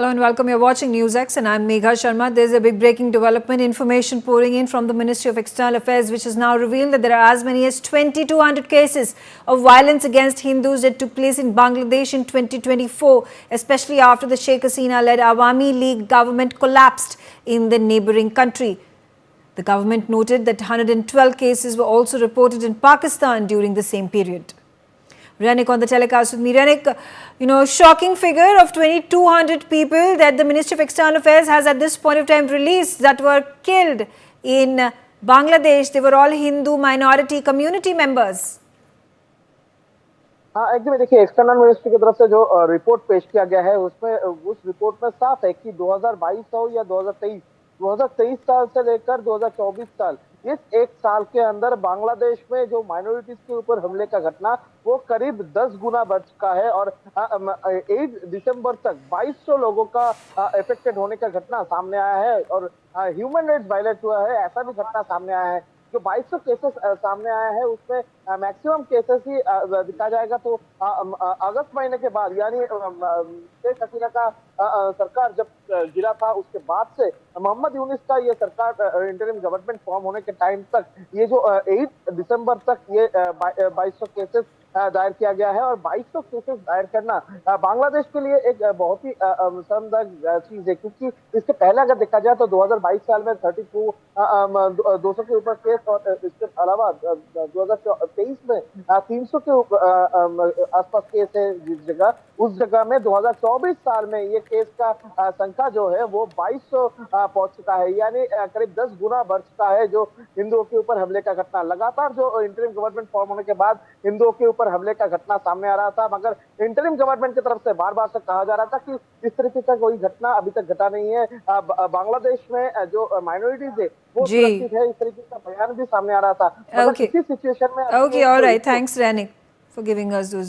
Hello and welcome. You're watching NewsX and I'm Megha Sharma. There's a big breaking development information pouring in from the Ministry of External Affairs, which has now revealed that there are as many as 2,200 cases of violence against Hindus that took place in Bangladesh in 2024, especially after the Sheikh Hasina-led Awami League government collapsed in the neighboring country. The government noted that 112 cases were also reported in Pakistan during the same period. Renik on the telecast with me. Renik, shocking figure of 2,200 people that the Ministry of External Affairs has at this point of time released that were killed in Bangladesh. They were all Hindu minority community members. हाँ, एकदम देखिए, external ministry की तरफ से जो report पेश किया गया है उसमें उस रिपोर्ट में साफ है कि 2022 हो या 2023 साल से लेकर 2024 साल, इस एक साल के अंदर बांग्लादेश में जो माइनॉरिटीज के ऊपर हमले का घटना वो करीब 10 गुना बढ़ चुका है और 8 दिसंबर तक 2200 लोगों का अफेक्टेड होने का घटना सामने आया है और ह्यूमन राइट्स वायलेट हुआ है, ऐसा भी घटना सामने आया है। जो 2200 केसेस सामने आया है उसमें मैक्सिमम केसेस ही दिखा जाएगा तो अगस्त महीने के बाद, यानी शेख हसीना का सरकार जब गिरा था उसके बाद से मोहम्मद यूनिस का ये सरकार इंटरिम गवर्नमेंट फॉर्म होने के टाइम तक ये जो 8 दिसंबर तक ये 2200 केसेस दायर किया गया है और 2200 केसेस दायर करना बांग्लादेश के लिए एक बहुत ही शर्मनाक चीज है, क्योंकि इसके पहले अगर देखा जाए तो 2022 साल में 200 के ऊपर केस और इसके अलावा 2023 में 300 के आसपास केस है जिस जगह, उस जगह में 2024 साल में ये केस का संख्या जो है वो 2200 पहुंच चुका है, यानी करीब 10 गुना बढ़ चुका है जो हिंदुओं के ऊपर हमले का घटना। लगातार जो इंटरिम गवर्नमेंट फॉर्म होने के बाद हिंदुओं के ऊपर हमले का घटना सामने आ रहा था, मगर इंटरिम गवर्नमेंट की तरफ से बार बार से कहा जा रहा था कि इस तरीके का कोई घटना अभी तक घटा नहीं है। बांग्लादेश में जो माइनॉरिटीज है वो सुरक्षित है, इस तरीके का बयान भी सामने आ रहा था। Okay. इसी सिचुएशन में Okay, all right. Thanks, Renik, for giving us those